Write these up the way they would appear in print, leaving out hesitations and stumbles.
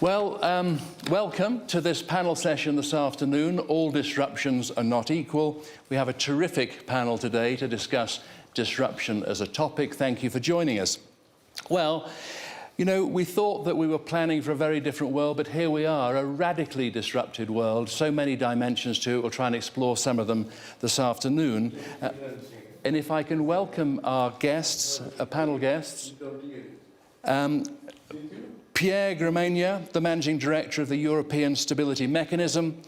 Welcome to this panel session this afternoon. All disruptions are not equal. We have a terrific panel today to discuss disruption as a topic. Thank you for joining us. Well, you know, we thought that we were planning for a very different world, but here we are, a radically disrupted world, so many dimensions to it. We'll try and explore some of them this afternoon. And if I can welcome our guests, panel guests. Pierre, Gramegna, the Managing Director of the European Stability Mechanism,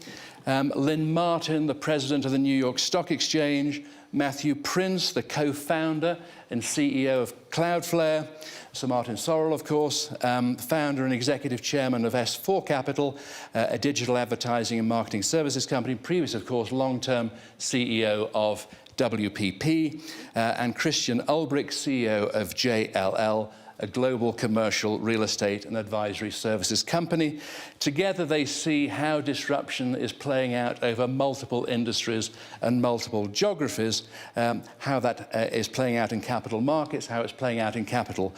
Lynn Martin, the President of the New York Stock Exchange, Matthew Prince, the co-founder and CEO of Cloudflare, Sir Martin Sorrell, of course, founder and executive chairman of S4 Capital, a digital advertising and marketing services company, previous, of course, long-term CEO of WPP, and Christian Ulbrich, CEO of JLL, a global commercial real estate and advisory services company. Together they see how disruption is playing out over multiple industries and multiple geographies, how that is playing out in capital markets, how it's playing out in capital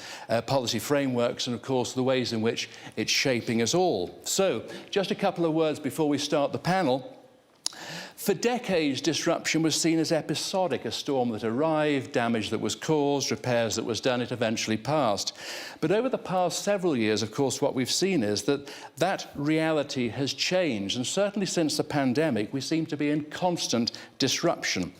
policy frameworks, and of course the ways in which it's shaping us all. So, just a couple of words before we start the panel. For decades, disruption was seen as episodic, a storm that arrived, damage that was caused, repairs that was done, it eventually passed. But over the past several years, of course, what we've seen is that that reality has changed, and certainly since the pandemic, we seem to be in constant disruption.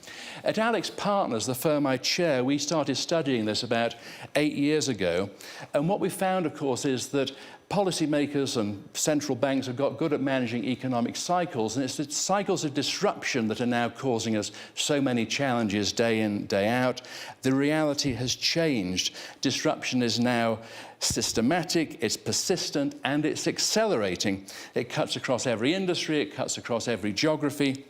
At Alex Partners, the firm I chair, we started studying this about 8 years ago, and what we found, of course, is that policymakers and central banks have got good at managing economic cycles, and it's the cycles of disruption that are now causing us so many challenges day in, day out. The reality has changed. Disruption is now systematic, it's persistent, and it's accelerating. It cuts across every industry, it cuts across every geography.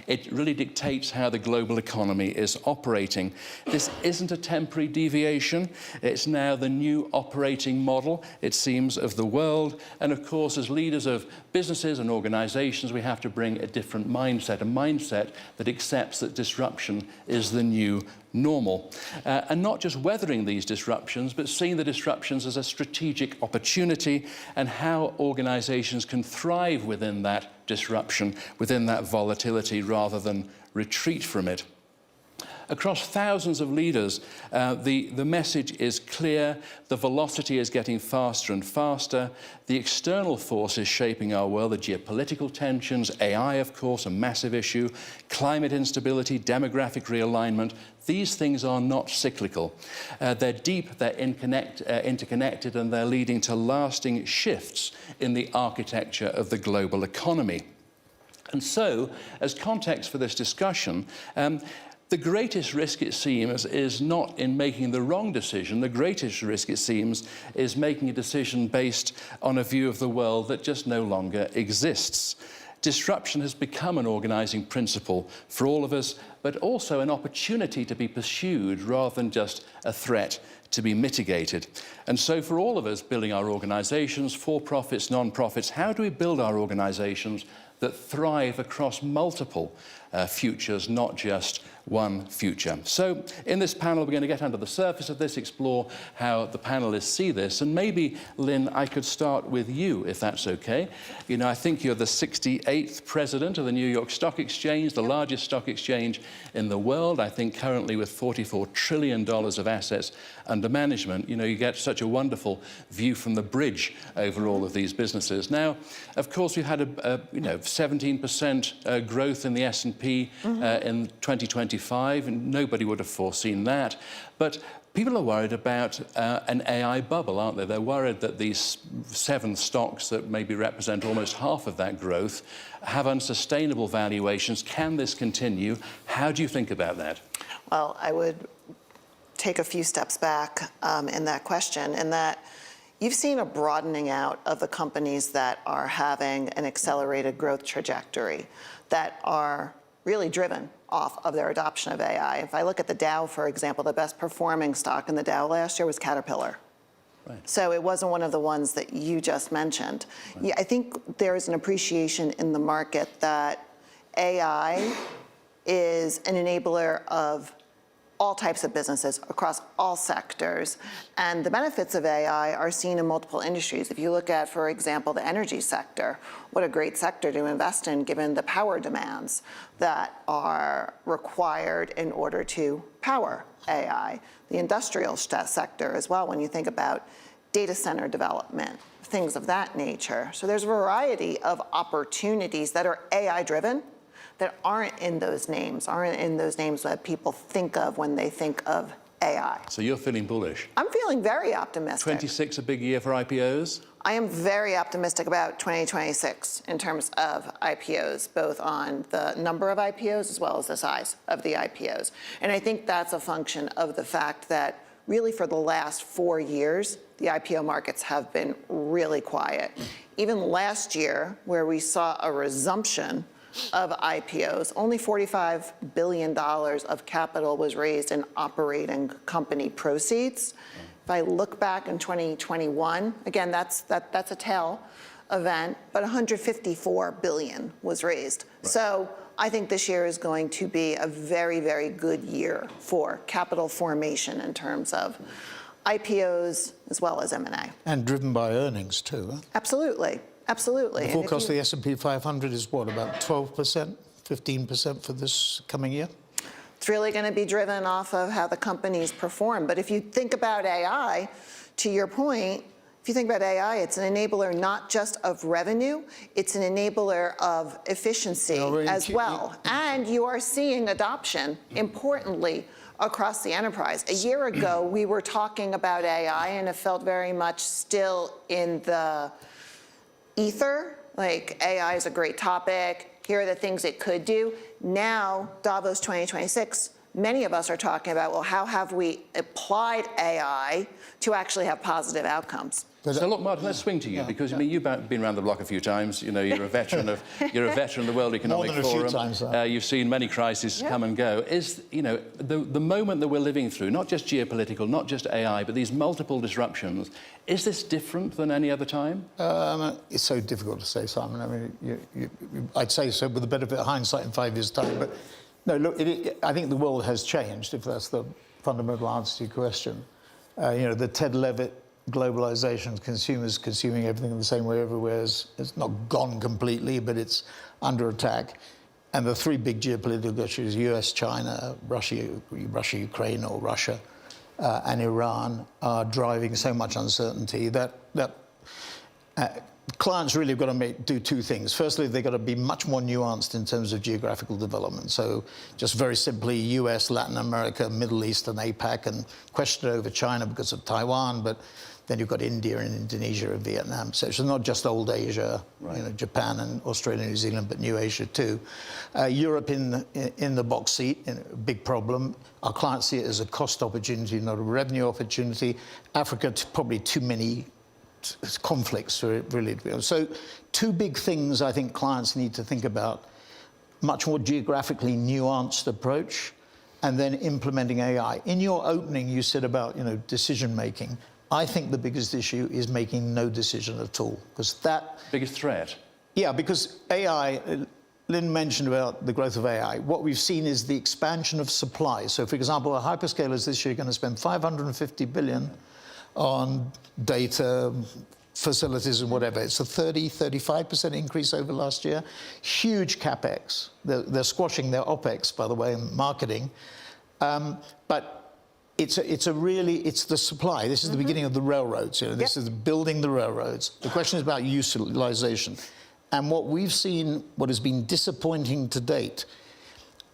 It really dictates how the global economy is operating. This isn't a temporary deviation. It's now the new operating model, it seems, of the world. And of course, as leaders of businesses and organizations, we have to bring a different mindset, a mindset that accepts that disruption is the new normal. And not just weathering these disruptions, but seeing the disruptions as a strategic opportunity and how organizations can thrive within that disruption, within that volatility, rather than retreat from it. Across thousands of leaders, the message is clear. The velocity is getting faster and faster. The external forces shaping our world, the geopolitical tensions, AI, of course, a massive issue, climate instability, demographic realignment, these things are not cyclical. They're deep, they're interconnected, and they're leading to lasting shifts in the architecture of the global economy. And so, as context for this discussion, the greatest risk, it seems, is not in making the wrong decision. The greatest risk, it seems, is making a decision based on a view of the world that just no longer exists. Disruption has become an organizing principle for all of us, but also an opportunity to be pursued rather than just a threat to be mitigated. And so for all of us building our organizations, for-profits, non-profits, how do we build our organizations that thrive across multiple futures, not just one future? So in this panel, we're going to get under the surface of this, explore how the panelists see this, and maybe, Lynn, I could start with you, if that's okay. You know, I think you're the 68th president of the New York Stock Exchange, the largest stock exchange in the world, I think currently with $44 trillion of assets under management. You know, you get such a wonderful view from the bridge over all of these businesses. Now, of course, we've had a 17% growth in the S&P in 2025, and nobody would have foreseen that. But people are worried about an AI bubble, aren't they? They're worried that these 7 stocks that maybe represent almost half of that growth have unsustainable valuations. Can this continue? How do you think about that? Well, I would take a few steps back in that question, in that you've seen a broadening out of the companies that are having an accelerated growth trajectory, that are really driven off of their adoption of AI. If I look at the Dow, for example, the best performing stock in the Dow last year was Caterpillar. Right. So it wasn't one of the ones that you just mentioned. Right. Yeah, I think there is an appreciation in the market that AI is an enabler of all types of businesses across all sectors. And the benefits of AI are seen in multiple industries. If you look at, for example, the energy sector, what a great sector to invest in given the power demands that are required in order to power AI. The industrial sector as well, when you think about data center development, things of that nature. So there's a variety of opportunities that are AI-driven that aren't in those names that people think of when they think of AI. So you're feeling bullish? I'm feeling very optimistic. 26 a big year for IPOs? I am very optimistic about 2026 in terms of IPOs, both on the number of IPOs as well as the size of the IPOs. And I think that's a function of the fact that really for the last 4 years, the IPO markets have been really quiet. Even last year, where we saw a resumption of IPOs, only $45 billion of capital was raised in operating company proceeds. If I look back in 2021, again, that's a tail event, but $154 billion was raised. Right. So I think this year is going to be a very, very good year for capital formation in terms of IPOs as well as M&A. And driven by earnings too, huh? Absolutely. Absolutely. The forecast for the S&P 500 is what, about 12%, 15% for this coming year? It's really going to be driven off of how the companies perform. But if you think about AI, to your point, if you think about AI, it's an enabler not just of revenue, it's an enabler of efficiency as well. And you are seeing adoption, importantly, across the enterprise. A year ago, we were talking about AI, and it felt very much still in the ether, like AI is a great topic, here are the things it could do. Now, Davos 2026, many of us are talking about, well, how have we applied AI to actually have positive outcomes? So look, Martin, let's swing to you, because I mean, you've been around the block a few times. You know, you're a veteran of the World Economic Forum. More than a few times. You've seen many crises come and go. Is, you know, the moment that we're living through, not just geopolitical, not just AI, but these multiple disruptions, is this different than any other time? It's so difficult to say, Simon. I mean, I'd say so with a bit of hindsight in 5 years' time. But no, look, I think the world has changed, if that's the fundamental answer to your question. You know, the Ted Levitt globalization, consumers consuming everything in the same way everywhere, is not gone completely, but it's under attack. And the three big geopolitical issues, US, China, Russia, Ukraine, or Russia, and Iran, are driving so much uncertainty that clients really have got to do two things. Firstly, they've got to be much more nuanced in terms of geographical development. So just very simply, US, Latin America, Middle East, and APAC, and question over China because of Taiwan, but then you've got India and Indonesia and Vietnam. So it's not just old Asia, right. You know, Japan and Australia, New Zealand, but new Asia too. Europe in the box seat, big problem. Our clients see it as a cost opportunity, not a revenue opportunity. Africa, probably too many conflicts for it really to be honest. So two big things I think clients need to think about: much more geographically nuanced approach, and then implementing AI. In your opening, you said about, you know, decision making. I think the biggest issue is making no decision at all, because that biggest threat. Yeah, because AI. Lynn mentioned about the growth of AI. What we've seen is the expansion of supply. So, for example, the hyperscalers this year are going to spend $550 billion on data, facilities and whatever. It's a 35% increase over last year. Huge CapEx. They're squashing their OpEx, by the way, in marketing. But it's the supply. This is the beginning of the railroads. You know, this is building the railroads. The question is about utilization. And what we've seen, what has been disappointing to date,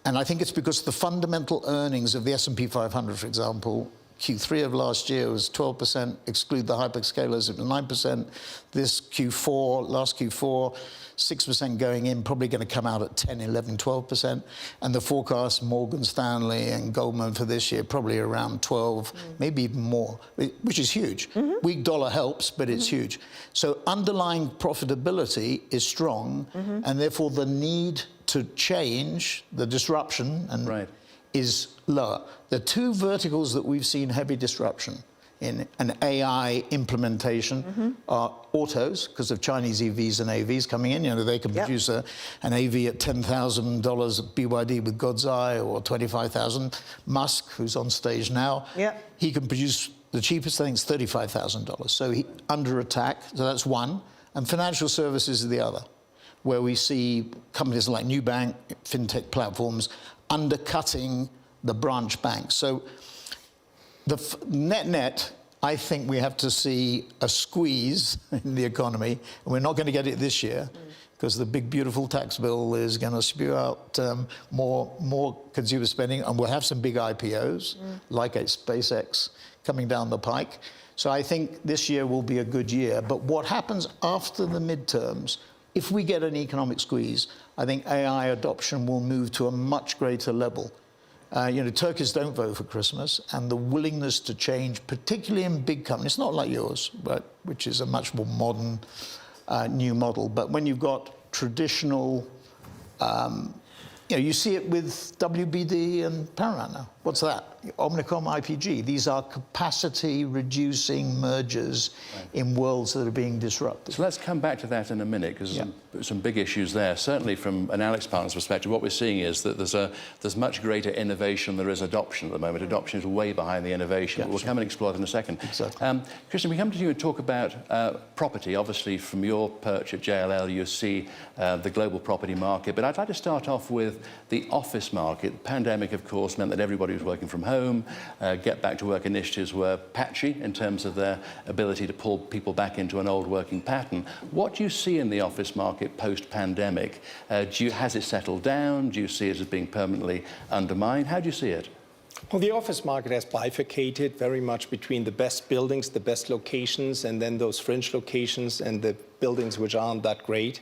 and I think it's because the fundamental earnings of the S&P 500, for example, Q3 of last year was 12%, exclude the hyperscalers, it was 9%. This Q4, last Q4, 6% going in, probably going to come out at 10, 11, 12%. And the forecast, Morgan Stanley and Goldman for this year, probably around 12, maybe even more, which is huge. Weak dollar helps, but it's huge. So underlying profitability is strong, and therefore the need to change, the disruption, and is lower. The two verticals that we've seen heavy disruption in an AI implementation are autos, because of Chinese EVs and AVs coming in. You know, they can produce an AV at $10,000 at BYD with God's Eye, or $25,000. Musk, who's on stage now, he can produce the cheapest, I think, is $35,000. So under attack, so that's one. And financial services is the other, where we see companies like Nubank, fintech platforms, undercutting the branch banks. So the net, I think we have to see a squeeze in the economy, and we're not going to get it this year, because the big, beautiful tax bill is going to spew out more consumer spending, and we'll have some big IPOs, like a SpaceX, coming down the pike. So I think this year will be a good year. But what happens after the midterms, if we get an economic squeeze, I think AI adoption will move to a much greater level. You know, Turkish don't vote for Christmas, and the willingness to change, particularly in big companies, not like yours, but which is a much more modern, new model. But when you've got traditional, you know, you see it with WBD and Paramount now. What's that? Omnicom, IPG. These are capacity-reducing mergers in worlds that are being disrupted. So let's come back to that in a minute, because there's some big issues there. Certainly from an Alex Partners perspective, what we're seeing is that there's much greater innovation than there is adoption at the moment. Adoption is way behind the innovation. We'll come and explore that in a second. Exactly. Christian, we come to you and talk about property. Obviously, from your perch at JLL, you see the global property market. But I'd like to start off with the office market. The pandemic, of course, meant that everybody was working from home. Get back to work initiatives were patchy in terms of their ability to pull people back into an old working pattern. What do you see in the office market post-pandemic? Has it settled down? Do you see it as being permanently undermined? How do you see it? Well, the office market has bifurcated very much between the best buildings, the best locations, and then those fringe locations and the buildings which aren't that great.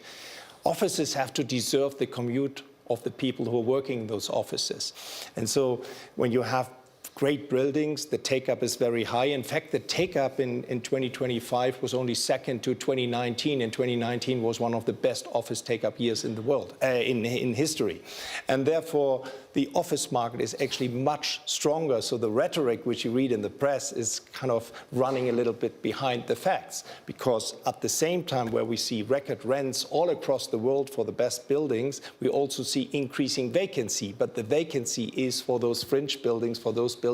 Offices have to deserve the commute of the people who are working in those offices. And so when you have great buildings, the take-up is very high. In fact, the take-up in 2025 was only second to 2019, and 2019 was one of the best office take-up years in the world, in history. And therefore, the office market is actually much stronger. So the rhetoric which you read in the press is kind of running a little bit behind the facts, because at the same time where we see record rents all across the world for the best buildings, we also see increasing vacancy. But the vacancy is for those fringe buildings, for those buildings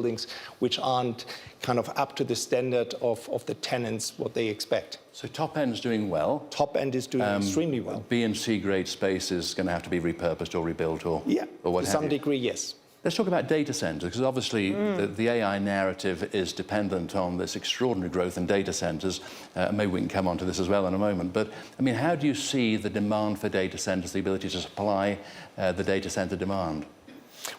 which aren't kind of up to the standard of the tenants, what they expect. So top end's doing well. Top end is doing extremely well. B and C grade space is going to have to be repurposed or rebuilt, or what to some degree, yes. Let's talk about data centers, because obviously the AI narrative is dependent on this extraordinary growth in data centers. Maybe we can come on to this as well in a moment. But I mean, how do you see the demand for data centers, the ability to supply the data center demand?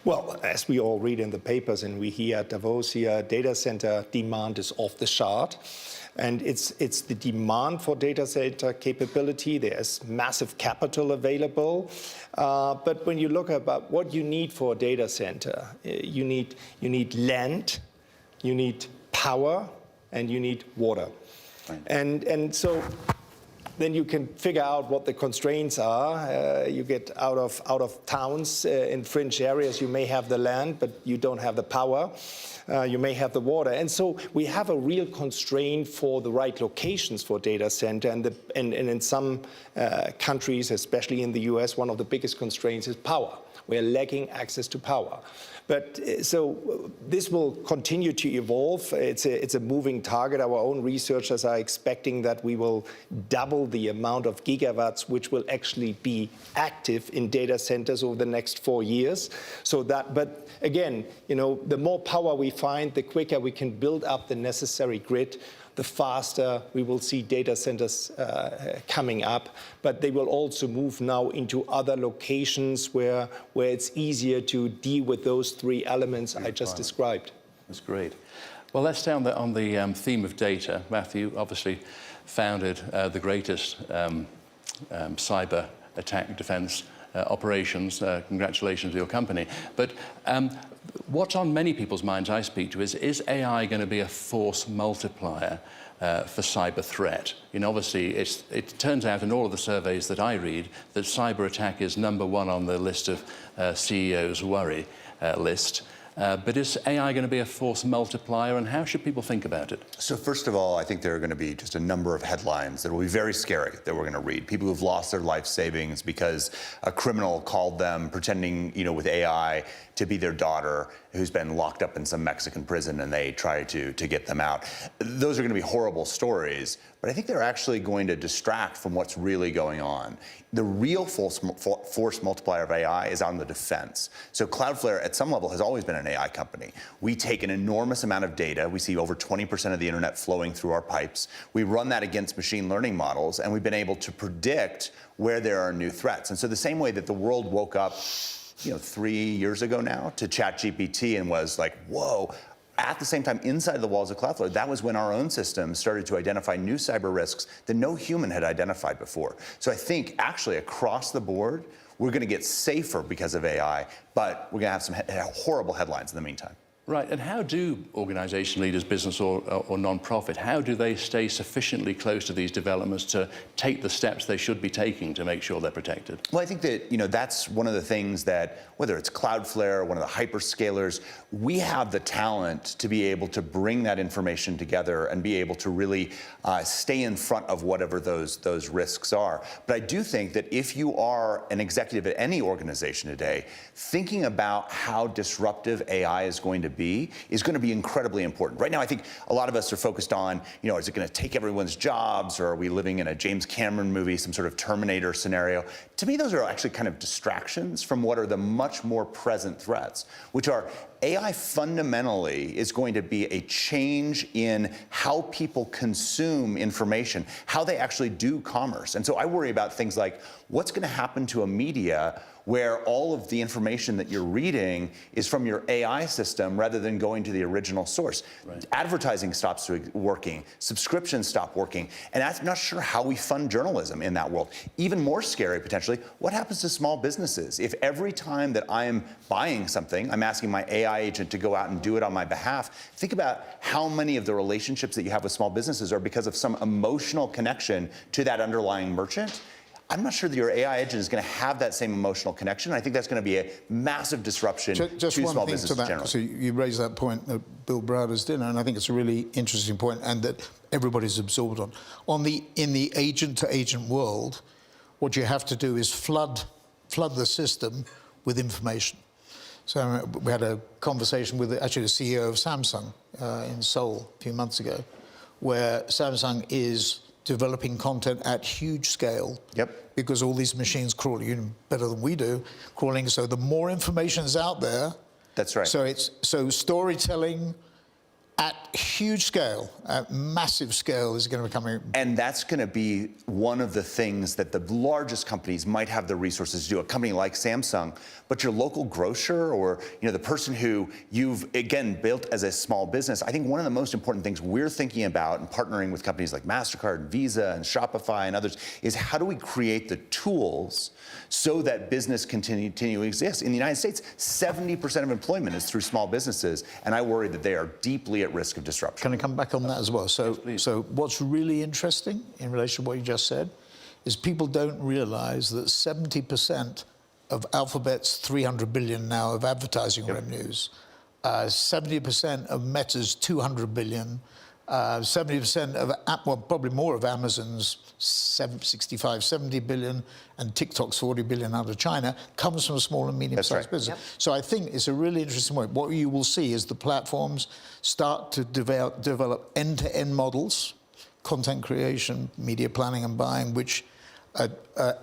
Well, as we all read in the papers and we hear at Davos here, data center demand is off the chart. And it's the demand for data center capability. There's massive capital available. But when you look about what you need for a data center, you need land, you need power, and you need water. Right. And so then you can figure out what the constraints are. You get out of towns in fringe areas. You may have the land, but you don't have the power. You may have the water. And so we have a real constraint for the right locations for data center. And in some countries, especially in the US, one of the biggest constraints is power. We're lacking access to power. But so this will continue to evolve. It's a moving target. Our own researchers are expecting that we will double the amount of gigawatts which will actually be active in data centers over the next 4 years. So that, but again, you know, the more power we find, the quicker we can build up the necessary grid, the faster we will see data centers coming up. But they will also move now into other locations where it's easier to deal with those three elements I just described. That's great. Well, let's stay on the theme of data. Matthew obviously founded the greatest cyber attack defense operations. Congratulations to your company. But what's on many people's minds I speak to is AI going to be a force multiplier for cyber threat? You know, obviously, it turns out in all of the surveys that I read that cyber attack is #1 on the list of CEOs' worry list. but is AI going to be a force multiplier, and how should people think about it? So first of all, I think there are going to be just a number of headlines that will be very scary that we're going to read. People who've lost their life savings because a criminal called them pretending, with AI to be their daughter who's been locked up in some Mexican prison, and they try to get them out. Those are going to be horrible stories, but I think they're actually going to distract from what's really going on. The real force multiplier of AI is on the defense. So Cloudflare, at some level, has always been an AI company. We take an enormous amount of data. We see over 20% of the internet flowing through our pipes. We run that against machine learning models, and we've been able to predict where there are new threats. And so the same way that the world woke up 3 years ago now to ChatGPT and was like, whoa. At the same time, inside the walls of Cloudflare, that was when our own systems started to identify new cyber risks that no human had identified before. So I think actually across the board, we're going to get safer because of AI, but we're going to have some horrible headlines in the meantime. Right, and how do organisation leaders, business or non-profit, how do they stay sufficiently close to these developments to take the steps they should be taking to make sure they're protected? Well, I think that, that's one of the things that, whether it's Cloudflare, one of the hyperscalers, we have the talent to be able to bring that information together and be able to really stay in front of whatever those risks are. But I do think that if you are an executive at any organization today, thinking about how disruptive AI is going to be incredibly important. Right now, I think a lot of us are focused on, is it going to take everyone's jobs, or are we living in a James Cameron movie, some sort of Terminator scenario? To me, those are actually kind of distractions from what are the much more present threats, which are AI fundamentally is going to be a change in how people consume information, how they actually do commerce. And so I worry about things like what's going to happen to a media where all of the information that you're reading is from your AI system rather than going to the original source. Right. Advertising stops working, subscriptions stop working, and I'm not sure how we fund journalism in that world. Even more scary, potentially, what happens to small businesses? If every time that I am buying something, I'm asking my AI agent to go out and do it on my behalf, think about how many of the relationships that you have with small businesses are because of some emotional connection to that underlying merchant. I'm not sure that your AI agent is going to have that same emotional connection. I think that's going to be a massive disruption to small businesses generally. So you raised that point that Bill Browder's did, and I think it's a really interesting point, and that everybody's absorbed on. In the agent-to-agent world, what you have to do is flood the system with information. So we had a conversation with actually the CEO of Samsung in Seoul a few months ago, where Samsung is developing content at huge scale. Yep. Because all these machines crawl, better than we do, crawling. So the more information is out there. That's right. So storytelling at huge scale, at massive scale, is going to be coming. And that's going to be one of the things that the largest companies might have the resources to do. A company like Samsung, but your local grocer or the person who you've again built as a small business. I think one of the most important things we're thinking about and partnering with companies like MasterCard and Visa and Shopify and others is how do we create the tools so that business continue to exist. In the United States, 70% of employment is through small businesses, and I worry that they are deeply at risk of disruption. Can I come back on that as well? So what's really interesting in relation to what you just said is people don't realize that 70% of Alphabet's 300 billion now of advertising revenues, 70% of Meta's 200 billion, 70% of, well, probably more of Amazon's 70 billion, and TikTok's 40 billion out of China comes from small and medium-sized business. Yep. So I think it's a really interesting point. What you will see is the platforms start to develop end-to-end models, content creation, media planning and buying, which are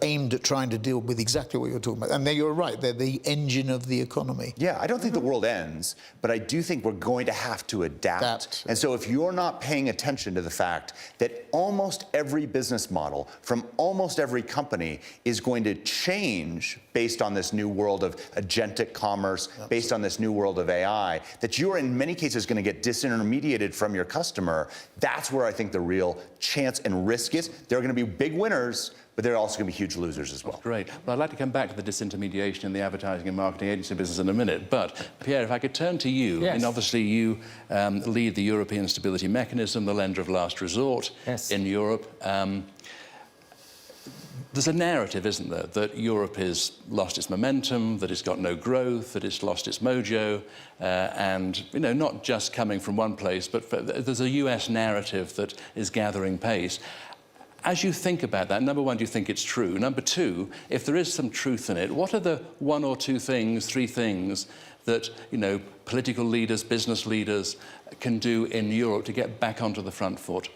aimed at trying to deal with exactly what you're talking about. And you're right, they're the engine of the economy. Yeah, I don't think the world ends, but I do think we're going to have to adapt. And so if you're not paying attention to the fact that almost every business model from almost every company is going to change based on this new world of agentic commerce, based on this new world of AI, that you're in many cases going to get disintermediated from your customer, that's where I think the real chance and risk is. There are going to be big winners, but there are also going to be huge losers as well. Great. Well, I'd like to come back to the disintermediation in the advertising and marketing agency business in a minute. But, Pierre, if I could turn to you. Yes. And obviously you lead the European Stability Mechanism, the lender of last resort in Europe. there's a narrative, isn't there, that Europe has lost its momentum, that it's got no growth, that it's lost its mojo, and not just coming from one place, but there's a US narrative that is gathering pace. As you think about that, number one, do you think it's true? Number two, if there is some truth in it, what are the one or two things, three things that political leaders, business leaders can do in Europe to get back onto the front foot?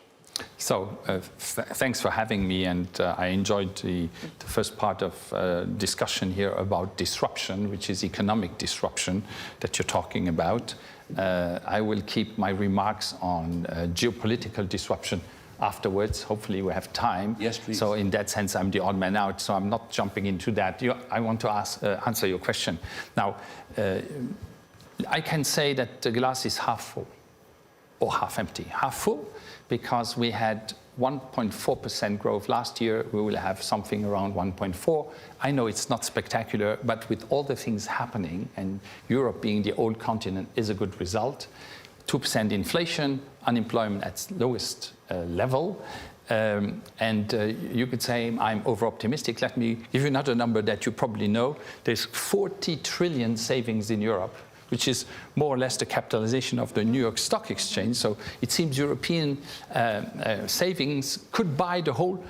So thanks for having me, and I enjoyed the first part of discussion here about disruption, which is economic disruption that you're talking about. I will keep my remarks on geopolitical disruption afterwards. Hopefully we have time. Yes, please. So in that sense, I'm the odd man out, so I'm not jumping into that. I want to answer your question. Now, I can say that the glass is half full or half empty. Half full, because we had 1.4% growth last year. We will have something around 1.4. I know it's not spectacular, but with all the things happening, and Europe being the old continent is a good result. 2% inflation, unemployment at lowest level. You could say I'm over-optimistic. Let me give you another number that you probably know. There's 40 trillion savings in Europe, which is more or less the capitalization of the New York Stock Exchange. So it seems European savings could buy the whole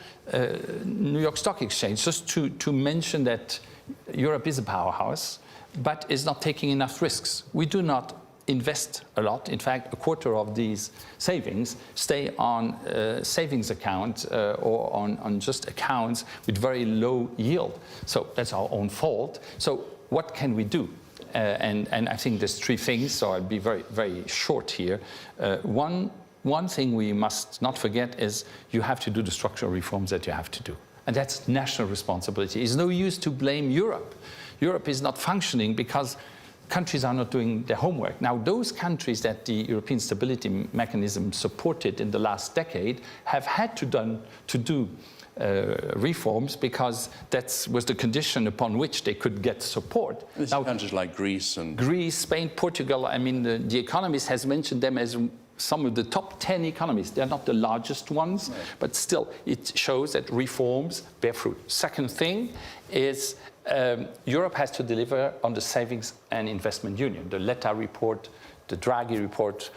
New York Stock Exchange. Just to mention that Europe is a powerhouse, but is not taking enough risks. We do not invest a lot. In fact, a quarter of these savings stay on savings accounts or on just accounts with very low yield. So that's our own fault. So what can we do? And I think there's three things, so I'll be very, very short here. One thing we must not forget is you have to do the structural reforms that you have to do. And that's national responsibility. It's no use to blame Europe. Europe is not functioning because countries are not doing their homework. Now, those countries that the European Stability Mechanism supported in the last decade have had to do reforms, because that was the condition upon which they could get support. Now, countries like Greece, Spain, Portugal, I mean, the Economist has mentioned them as some of the top 10 economies. They're not the largest ones, but still, it shows that reforms bear fruit. Second thing is Europe has to deliver on the Savings and Investment Union. The Letta report, the Draghi report,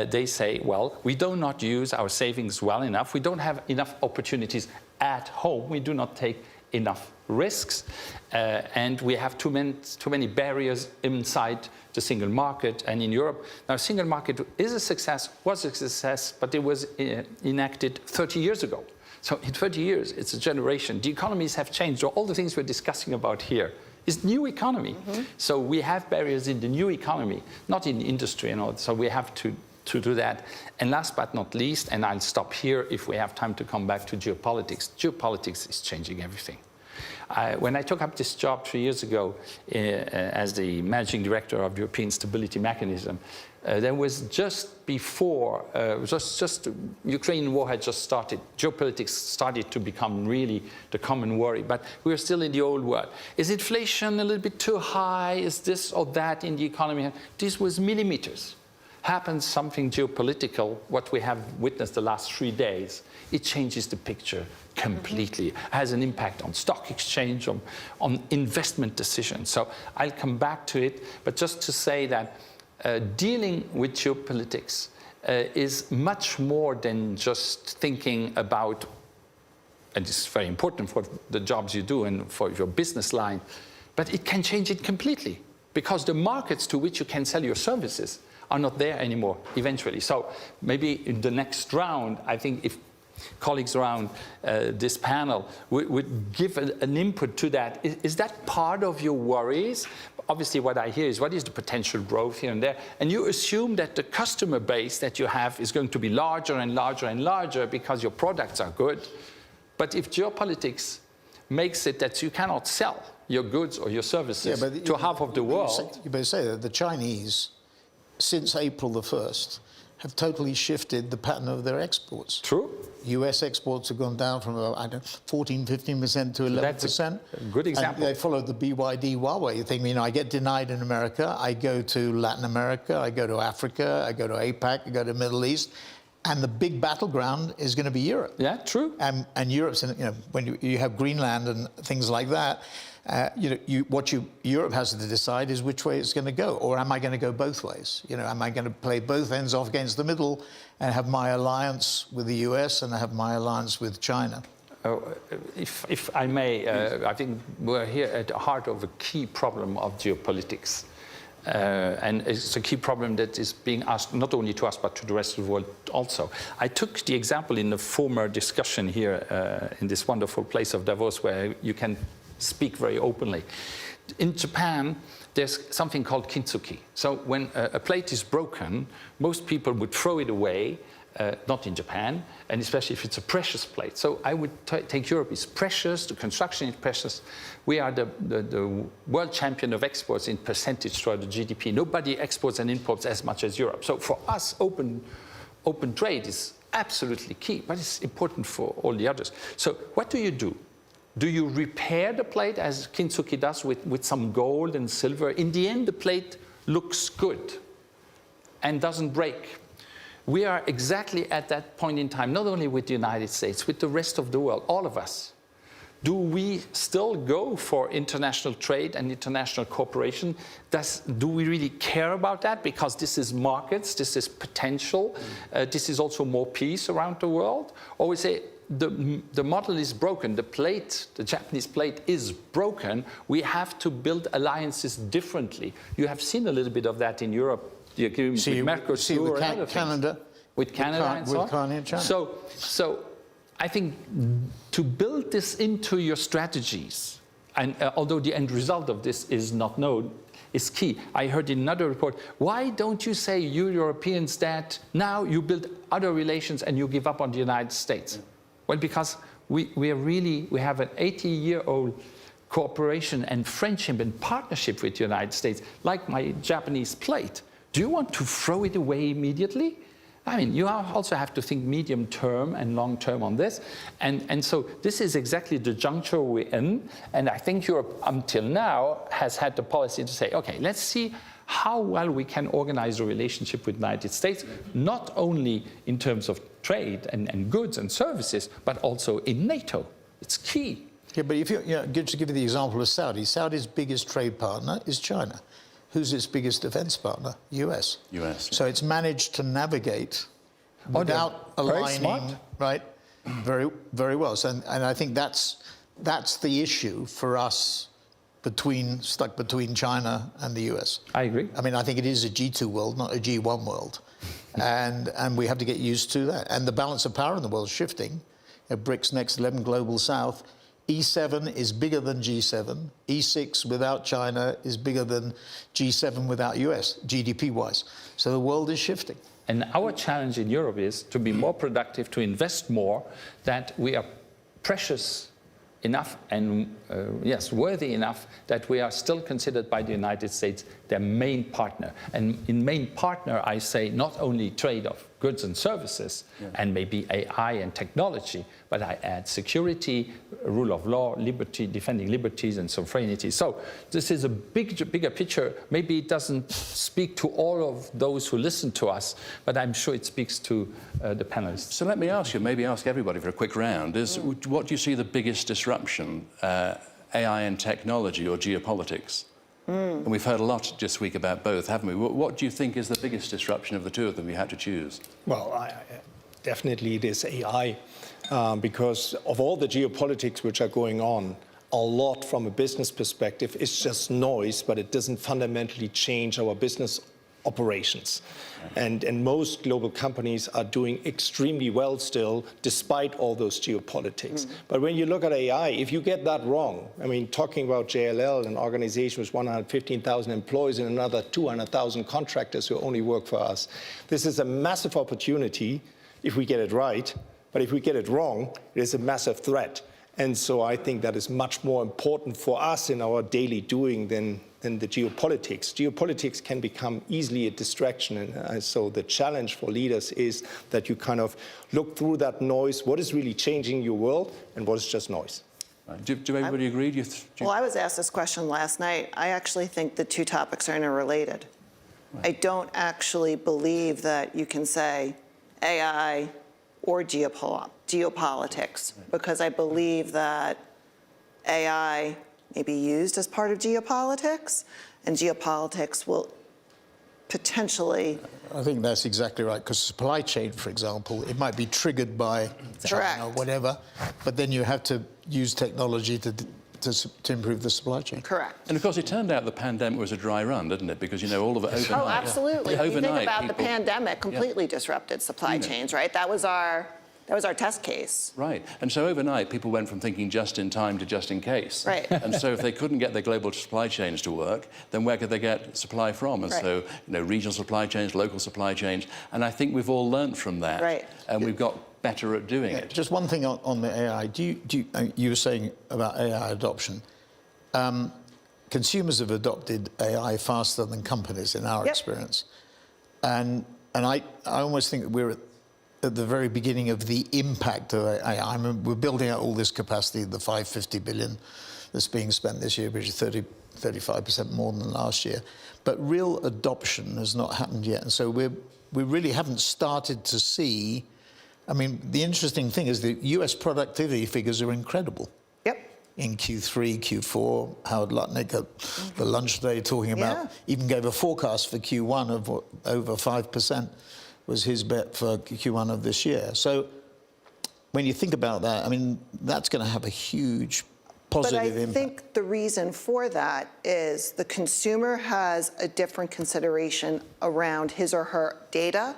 they say, well, we do not use our savings well enough. We don't have enough opportunities at home. We do not take enough risks. And we have too many barriers inside the single market and in Europe. Now, single market is a success, was a success, but it was enacted 30 years ago. So in 30 years, it's a generation. The economies have changed. So all the things we're discussing about here is new economy. Mm-hmm. So we have barriers in the new economy, not in industry and all. So we have to do that. And last but not least, and I'll stop here if we have time to come back to geopolitics. Geopolitics is changing everything. When I took up this job 3 years ago as the managing director of the European Stability Mechanism, there was just before, just Ukraine war had just started. Geopolitics started to become really the common worry, but we were still in the old world. Is inflation a little bit too high? Is this or that in the economy? This was millimeters. Happens something geopolitical, what we have witnessed the last 3 days, it changes the picture completely. Mm-hmm. Has an impact on stock exchange, on investment decisions. So I'll come back to it, but just to say that dealing with geopolitics is much more than just thinking about, and it's very important for the jobs you do and for your business line, but it can change it completely, because the markets to which you can sell your services are not there anymore eventually. So maybe in the next round, I think if colleagues around this panel would give an input to that, is that part of your worries? Obviously, what I hear is, what is the potential growth here and there? And you assume that the customer base that you have is going to be larger and larger and larger because your products are good. But if geopolitics makes it that you cannot sell your goods or your services to half of the world. You better say that the Chinese, since April the 1st, have totally shifted the pattern of their exports. True. US exports have gone down from 14, 15% to 11%. That's a good example. And they followed the BYD Huawei thing. I get denied in America, I go to Latin America, I go to Africa, I go to APAC, I go to Middle East, And the big battleground is going to be Europe. Yeah, true. And Europe's, when you have Greenland and things like that, Europe has to decide is which way it's going to go, or am I going to go both ways? Am I going to play both ends off against the middle and have my alliance with the US and have my alliance with China? If I may, I think we're here at the heart of a key problem of geopolitics. And it's a key problem that is being asked not only to us, but to the rest of the world also. I took the example in the former discussion here in this wonderful place of Davos, where you can speak very openly. In Japan, there's something called kintsugi. So when a plate is broken, most people would throw it away, not in Japan, and especially if it's a precious plate. So I would take Europe is precious, the construction is precious. We are the world champion of exports in percentage to the GDP. Nobody exports and imports as much as Europe. So for us, open trade is absolutely key, but it's important for all the others. So what do? Do you repair the plate, as kintsugi does, with some gold and silver? In the end, the plate looks good and doesn't break. We are exactly at that point in time, not only with the United States, with the rest of the world, all of us. Do we still go for international trade and international cooperation? Do we really care about that? Because this is markets, this is potential, this is also more peace around the world? Or we say, the model is broken, the Japanese plate is broken, we have to build alliances differently. You have seen a little bit of that in Europe, the agreement with Mercosur and other Canada, with Canada and so on. and China. So I think to build this into your strategies, and although the end result of this is not known, is key. I heard in another report, why don't you say, you Europeans, that now you build other relations and you give up on the United States? Well, because we have an 80-year-old cooperation and friendship and partnership with the United States, like my Japanese plate. Do you want to throw it away immediately? I mean, you also have to think medium term and long term on this. And so this is exactly the juncture we're in. And I think Europe, until now, has had the policy to say, okay, let's see how well we can organize a relationship with the United States, not only in terms of trade and goods and services, but also in NATO. It's key. Yeah, but if good to give you the example of Saudi. Saudi's biggest trade partner is China. Who's its biggest defense partner? US. US. So it's managed to navigate without aligning, right? Very, very well. So, and I think that's the issue for us, stuck between China and the US. I agree. I mean, I think it is a G2 world, not a G1 world. and we have to get used to that. And the balance of power in the world is shifting. BRICS next 11 global south. E7 is bigger than G7. E6 without China is bigger than G7 without US, GDP-wise. So the world is shifting. And our challenge in Europe is to be more productive, to invest more, that we are precious enough and, yes, worthy enough that we are still considered by the United States their main partner. And in main partner, I say not only trade of goods and services, and maybe AI and technology, but I add security, rule of law, liberty, defending liberties and sovereignty. So this is a bigger picture. Maybe it doesn't speak to all of those who listen to us, but I'm sure it speaks to the panelists. So let me ask you, maybe ask everybody for a quick round, is what do you see the biggest disruption, AI and technology or geopolitics? And we've heard a lot this week about both, haven't we? What do you think is the biggest disruption of the two of them you had to choose? Well, definitely it is AI, because of all the geopolitics which are going on, a lot from a business perspective is just noise, but it doesn't fundamentally change our business operations. And most global companies are doing extremely well still, despite all those geopolitics. But when you look at AI, if you get that wrong, I mean, talking about JLL, an organization with 115,000 employees and another 200,000 contractors who only work for us, this is a massive opportunity if we get it right. But if we get it wrong, it is a massive threat. And so I think that is much more important for us in our daily doing than the geopolitics. Geopolitics can become easily a distraction. And so the challenge for leaders is that you kind of look through that noise, what is really changing your world and what is just noise. Right. Do everybody agree? Well, I was asked this question last night. I actually think the two topics are interrelated. Right. I don't actually believe that you can say AI or geopolitics, because I believe that AI may be used as part of geopolitics, and geopolitics will potentially. I think that's exactly right, because supply chain, for example, it might be triggered by China or whatever, but then you have to use technology to improve the supply chain. Correct. And of course, it turned out the pandemic was a dry run, didn't it? Because, you know, all of it overnight. Oh, absolutely. Yeah. You think Overnight, about the people- pandemic completely disrupted supply chains, right? That was our test case. Right. And so overnight, people went from thinking just in time to just in case. Right. And so if they couldn't get their global supply chains to work, then where could they get supply from? And Right. so, you know, regional supply chains, local supply chains. And I think we've all learned from that. Right. And we've got better at doing it. Just one thing on the AI. You were saying about AI adoption. Consumers have adopted AI faster than companies in our experience. And I almost think that we're at the very beginning of the impact of AI. I mean, we're building out all this capacity, the $550 billion that's being spent this year, which is 35% more than last year. But real adoption has not happened yet. And so we really haven't started to see. I mean, the interesting thing is the US productivity figures are incredible. Yep. In Q3, Q4, Howard Lutnick at the lunch today talking about, even gave a forecast for Q1 of over 5% was his bet for Q1 of this year. So when you think about that, I mean, that's going to have a huge positive impact. But I think the reason for that is the consumer has a different consideration around his or her data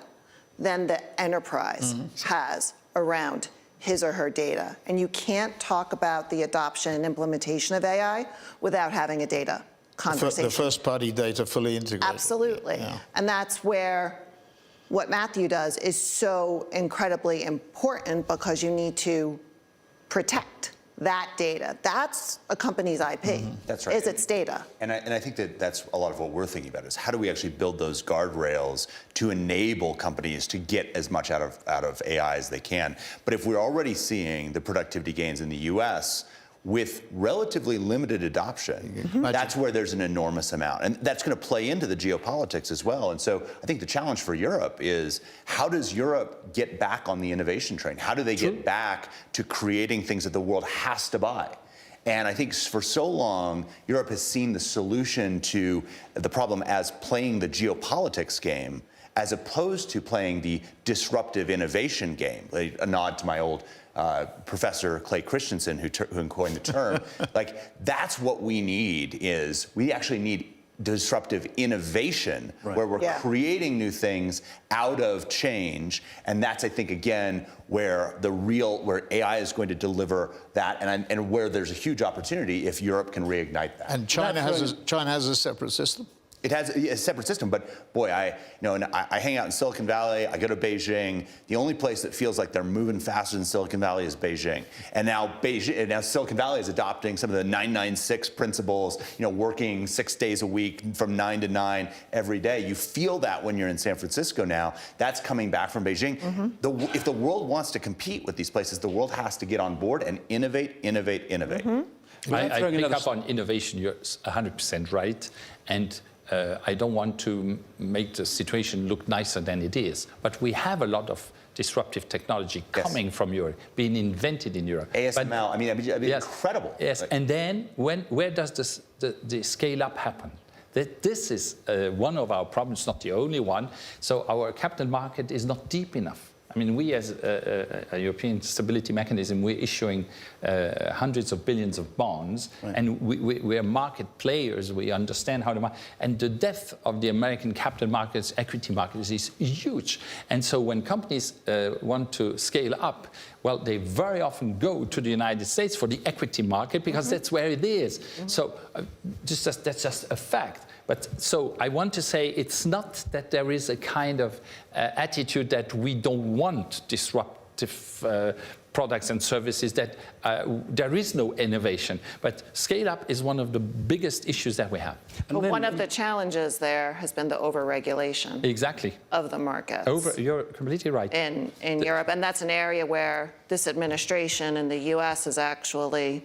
than the enterprise has around his or her data. And you can't talk about the adoption and implementation of AI without having a data conversation. The first-party data fully integrated. Absolutely. Yeah. And that's where what Matthew does is so incredibly important, because you need to protect that data. That's a company's IP. That's right. Is its data. And I think that's a lot of what we're thinking about is how do we actually build those guardrails to enable companies to get as much out of AI as they can. But if we're already seeing the productivity gains in the US with relatively limited adoption, that's where there's an enormous amount. And that's going to play into the geopolitics as well. And so I think the challenge for Europe is how does Europe get back on the innovation train? How do they get back to creating things that the world has to buy? And I think for so long, Europe has seen the solution to the problem as playing the geopolitics game, as opposed to playing the disruptive innovation game. A nod to my old Professor Clay Christensen, who coined the term. Like, that's what we need is we actually need disruptive innovation, where we're creating new things out of change. And that's, I think, again, where where AI is going to deliver that, and where there's a huge opportunity if Europe can reignite that. And China has a separate system. It has a separate system, but boy, I hang out in Silicon Valley. I go to Beijing. The only place that feels like they're moving faster than Silicon Valley is Beijing. And now Silicon Valley is adopting some of the 996 principles. Working 6 days a week from 9 to 9 every day. You feel that when you're in San Francisco now. That's coming back from Beijing. If the world wants to compete with these places, the world has to get on board and innovate. I pick up on innovation. You're 100% right, and I don't want to make the situation look nicer than it is, but we have a lot of disruptive technology coming from Europe, being invented in Europe. ASML, I mean, incredible. Yes, and then where does the scale up happen? This is one of our problems, not the only one. So our capital market is not deep enough. I mean, we as a European stability mechanism, we're issuing hundreds of billions of bonds, and we're market players. We understand how to market. And the depth of the American capital markets, equity markets, is huge. And so when companies want to scale up, well, they very often go to the United States for the equity market, because that's where it is. So that's just a fact. But so I want to say it's not that there is a kind of attitude that we don't want disruptive products and services, that there is no innovation. But scale up is one of the biggest issues that we have. But one of the challenges there has been the over-regulation of the markets. You're completely right. In Europe, and that's an area where this administration in the US is actually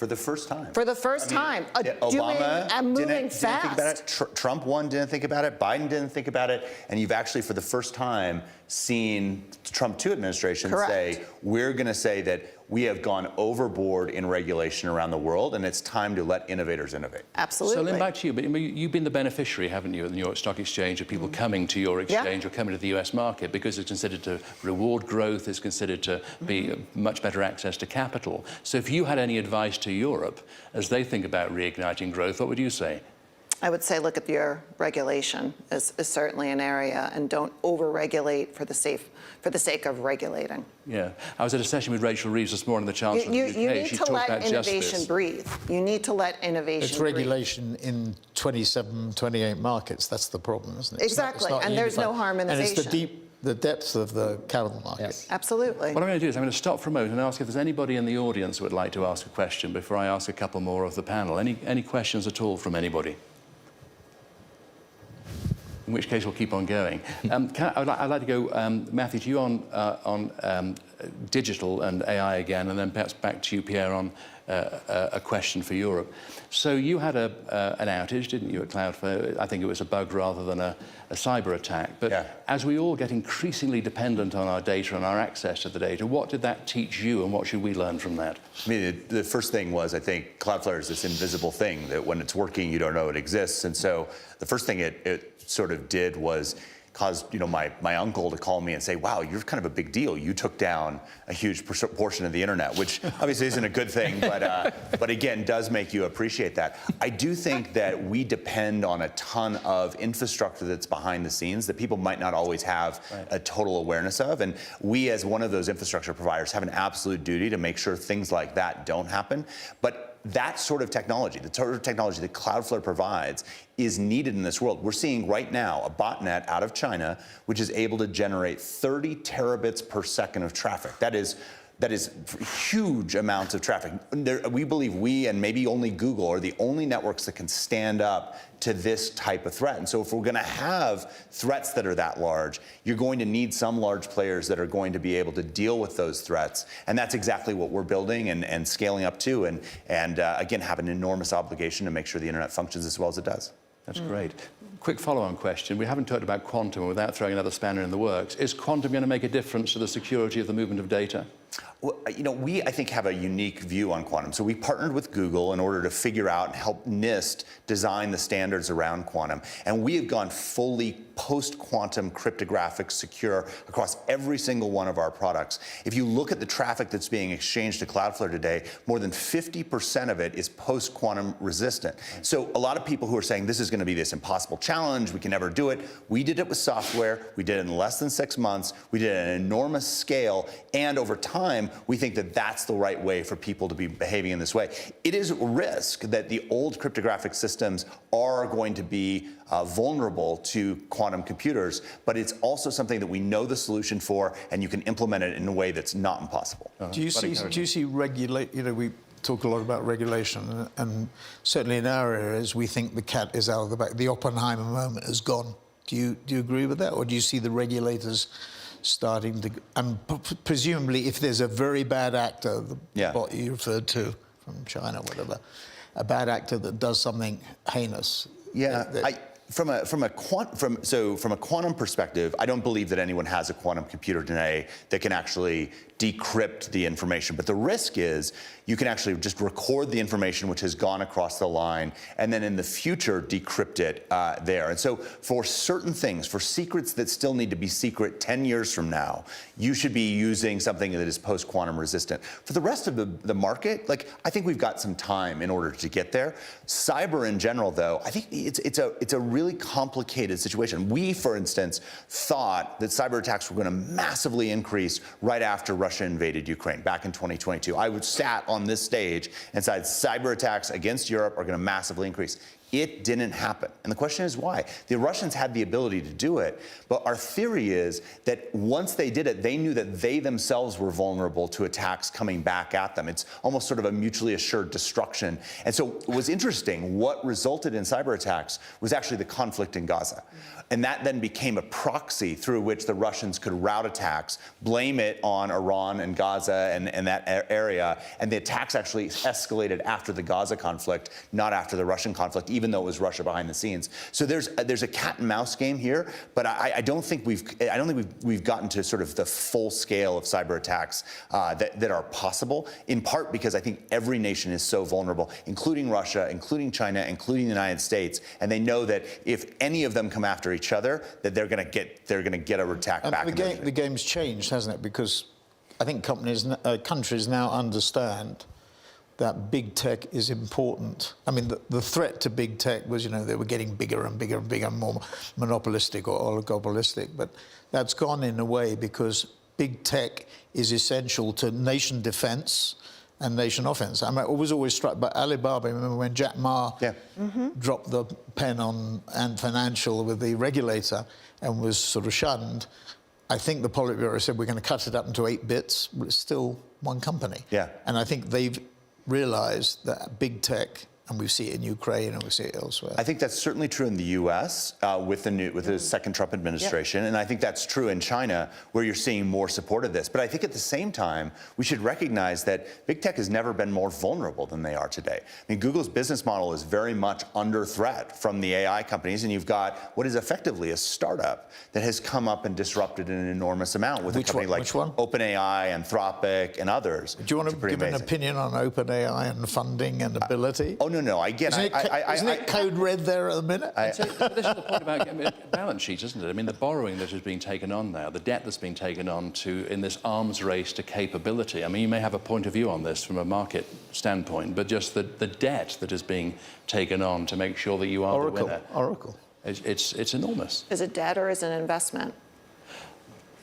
For the first time. For the first time. Obama moving fast. Didn't think about it. Trump didn't think about it. Biden didn't think about it. And you've actually, for the first time, seen Trump 2 administration Correct. say, we're going to say that we have gone overboard in regulation around the world, and it's time to let innovators innovate. Absolutely. So Lynn, back to you, but you've been the beneficiary, haven't you, at the New York Stock Exchange, of people coming to your exchange or coming to the US market, because it's considered to reward growth, it's considered to be much better access to capital. So if you had any advice to Europe as they think about reigniting growth, what would you say? I would say look at your regulation is certainly an area, and don't over-regulate for the sake of regulating. Yeah. I was at a session with Rachel Reeves this morning, the Chancellor You of the UK. need She to talked let about innovation justice. breathe. You need to let innovation It's breathe. regulation in 27, 28 markets. That's the problem, isn't it? Exactly, and there's no harmonization. And it's the depth of the capital market. Yes. Absolutely. What I'm going to do is I'm going to stop for a moment and ask if there's anybody in the audience who would like to ask a question before I ask a couple more of the panel. Any questions at all from anybody? In which case we'll keep on going. I'd like to go, Matthew, to you on digital and AI again, and then perhaps back to you, Pierre, on a question for Europe. So you had an outage, didn't you, at Cloudflare? I think it was a bug rather than a cyber attack. But as we all get increasingly dependent on our data and our access to the data, what did that teach you, and what should we learn from that? I mean, the first thing was, I think Cloudflare is this invisible thing that when it's working, you don't know it exists. And so the first thing it sort of did was caused my uncle to call me and say, wow, you're kind of a big deal. You took down a huge portion of the internet, which obviously isn't a good thing, but again, does make you appreciate that. I do think that we depend on a ton of infrastructure that's behind the scenes that people might not always have a total awareness of. And we, as one of those infrastructure providers, have an absolute duty to make sure things like that don't happen. But that sort of technology, the sort of technology that Cloudflare provides, is needed in this world. We're seeing right now a botnet out of China, which is able to generate 30 terabits per second of traffic. That is huge amounts of traffic. We believe we, and maybe only Google, are the only networks that can stand up to this type of threat. And so if we're going to have threats that are that large, you're going to need some large players that are going to be able to deal with those threats. And that's exactly what we're building and scaling up to, and again, have an enormous obligation to make sure the internet functions as well as it does. That's great. Quick follow-on question. We haven't talked about quantum without throwing another spanner in the works. Is quantum going to make a difference to the security of the movement of data? Well, we, I think, have a unique view on quantum. So we partnered with Google in order to figure out and help NIST design the standards around quantum. And we have gone fully post-quantum cryptographic secure across every single one of our products. If you look at the traffic that's being exchanged to Cloudflare today, more than 50% of it is post-quantum resistant. So a lot of people who are saying this is going to be this impossible challenge, we can never do it. We did it with software. We did it in less than 6 months. We did it at an enormous scale. And over time, we think that that's the right way for people to be behaving in this way. It is a risk that the old cryptographic systems are going to be vulnerable to quantum computers, but it's also something that we know the solution for, and you can implement it in a way that's not impossible. Do you see regulate? We talk a lot about regulation, and certainly in our areas, we think the cat is out of the bag. The Oppenheimer moment is gone. Do you agree with that, or do you see the regulators starting to? And presumably, if there's a very bad actor, the bot you referred to from China, whatever, a bad actor that does something heinous. Yeah, from a quantum perspective, I don't believe that anyone has a quantum computer today that can actually decrypt the information. But the risk is you can actually just record the information which has gone across the line, and then in the future decrypt it there. And so for certain things, for secrets that still need to be secret 10 years from now, you should be using something that is post-quantum resistant. For the rest of the market, I think we've got some time in order to get there. Cyber in general, though, I think it's a really complicated situation. We, for instance, thought that cyber attacks were going to massively increase right after Russia invaded Ukraine back in 2022. I sat on this stage and said cyber attacks against Europe are going to massively increase. It didn't happen. And the question is why? The Russians had the ability to do it, but our theory is that once they did it, they knew that they themselves were vulnerable to attacks coming back at them. It's almost sort of a mutually assured destruction. And so it was interesting. What resulted in cyber attacks was actually the conflict in Gaza. And that then became a proxy through which the Russians could route attacks, blame it on Iran and Gaza and that area. And the attacks actually escalated after the Gaza conflict, not after the Russian conflict, even even though it was Russia behind the scenes. So there's a cat and mouse game here, but I don't think we've gotten to sort of the full scale of cyber attacks that are possible, in part because I think every nation is so vulnerable, including Russia, including China, including the United States, and they know that if any of them come after each other, that they're going to get a attack back. The game's changed, hasn't it? Because I think countries now understand that big tech is important. I mean, the threat to big tech was, they were getting bigger and bigger and bigger, more monopolistic or oligopolistic, but that's gone in a way because big tech is essential to nation defense and nation offense. I was always struck by Alibaba. I remember when Jack Ma dropped the pen on Ant Financial with the regulator and was sort of shunned. I think the Politburo said we're going to cut it up into 8 bits, but it's still one company. Yeah. And I think they've realized that big tech, and we see it in Ukraine and we see it elsewhere. I think that's certainly true in the U.S. With the second Trump administration, and I think that's true in China, where you're seeing more support of this. But I think at the same time, we should recognize that big tech has never been more vulnerable than they are today. I mean, Google's business model is very much under threat from the AI companies, and you've got what is effectively a startup that has come up and disrupted in an enormous amount with a company like OpenAI, Anthropic, and others. Do you want to give an opinion on OpenAI and funding and ability? No. Isn't it code red there at the minute? So this is the point about balance sheets, isn't it? I mean, the borrowing that is being taken on now, the debt that's being taken on in this arms race to capability. I mean, you may have a point of view on this from a market standpoint, but just the debt that is being taken on to make sure that you are the winner. Oracle. It's enormous. Is it debt or is it an investment?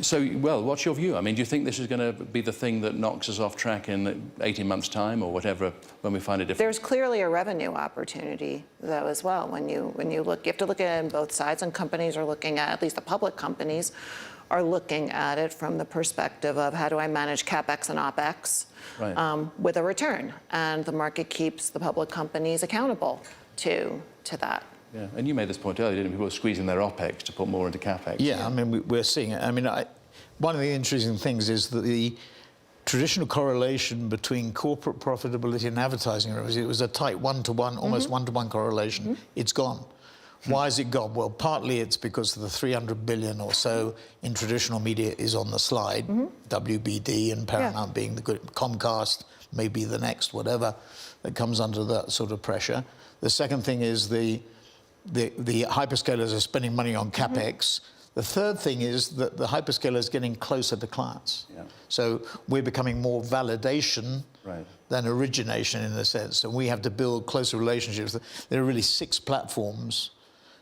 So, well, what's your view? I mean, do you think this is going to be the thing that knocks us off track in 18 months' time or whatever when we find it different? There's clearly a revenue opportunity, though, as well. When you look, you have to look at it on both sides, and companies are looking at least the public companies, are looking at it from the perspective of how do I manage CapEx and OpEx with a return? And the market keeps the public companies accountable to that. Yeah, and you made this point earlier, didn't you? People are squeezing their OpEx to put more into CapEx. Yeah, I mean, we're seeing it. I mean, one of the interesting things is that the traditional correlation between corporate profitability and advertising revenues, it was a tight one-to-one, almost one-to-one correlation. It's gone. Why is it gone? Well, partly it's because of the 300 billion or so in traditional media is on the slide, WBD and Paramount being the good, Comcast may be the next, whatever, that comes under that sort of pressure. The second thing is the hyperscalers are spending money on CapEx. The third thing is that the hyperscalers are getting closer to clients. Yeah. So we're becoming more validation than origination in a sense. And we have to build closer relationships. There are really 6 platforms,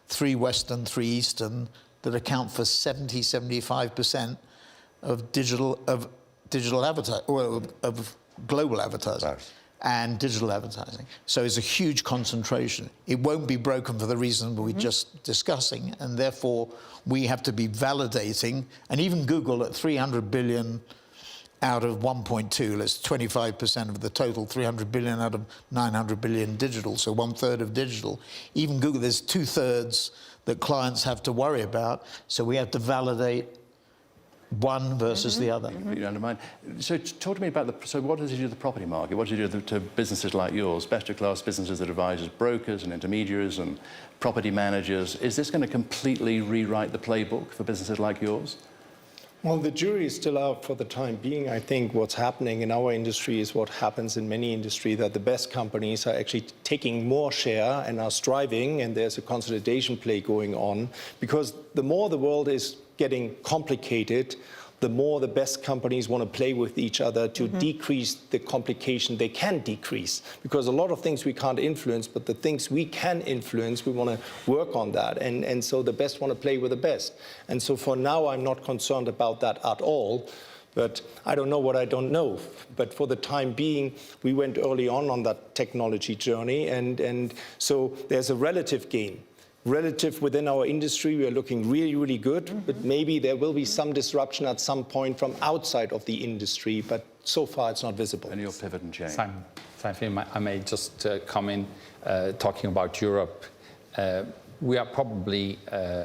3 Western, 3 Eastern, that account for 70-75% of digital advertising, or of global advertising. And digital advertising. So it's a huge concentration. It won't be broken for the reason we were just discussing, and therefore we have to be validating. And even Google at 300 billion out of 1.2, that's 25% of the total, 300 billion out of 900 billion digital, so 1/3 of digital. Even Google, there's 2/3 that clients have to worry about, so we have to validate one versus the other. You don't mind. So talk to me about so what does it do to the property market? What does it do to businesses like yours, best-of-class businesses that advise as brokers and intermediaries and property managers? Is this going to completely rewrite the playbook for businesses like yours? Well, the jury is still out for the time being. I think what's happening in our industry is what happens in many industries, that the best companies are actually taking more share and are striving, and there's a consolidation play going on, because the more the world is getting complicated, the more the best companies want to play with each other to decrease the complication they can decrease. Because a lot of things we can't influence, but the things we can influence, we want to work on that. And so the best want to play with the best. And so for now, I'm not concerned about that at all. But I don't know what I don't know. But for the time being, we went early on that technology journey. And so there's a relative gain. Relative within our industry, we are looking really, really good, but maybe there will be some disruption at some point from outside of the industry, but so far it's not visible. And you'll pivot and change. Simon, I may just come in talking about Europe. We are probably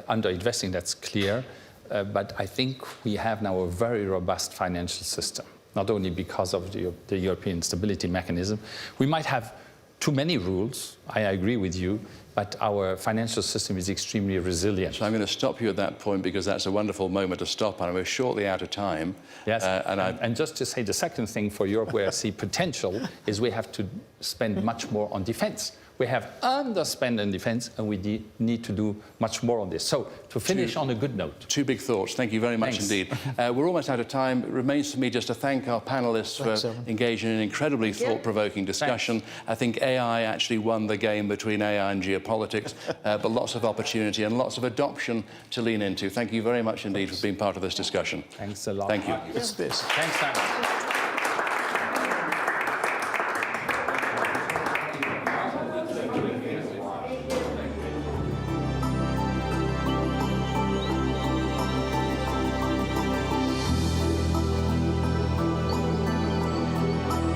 under-investing, that's clear, but I think we have now a very robust financial system, not only because of the European Stability Mechanism. We might have too many rules, I agree with you, but our financial system is extremely resilient. So I'm going to stop you at that point because that's a wonderful moment to stop, and we're shortly out of time. Yes, and just to say the second thing for Europe where I see potential is we have to spend much more on defense. We have underspent in defense, and we need to do much more on this. So to finish on a good note. Two big thoughts. Thank you very much indeed. We're almost out of time. It remains for me just to thank our panelists for engaging in an incredibly thought-provoking discussion. I think AI actually won the game between AI and geopolitics, but lots of opportunity and lots of adoption to lean into. Thank you very much indeed for being part of this discussion. Thanks a lot. Thank you. It's this. Thanks, Simon.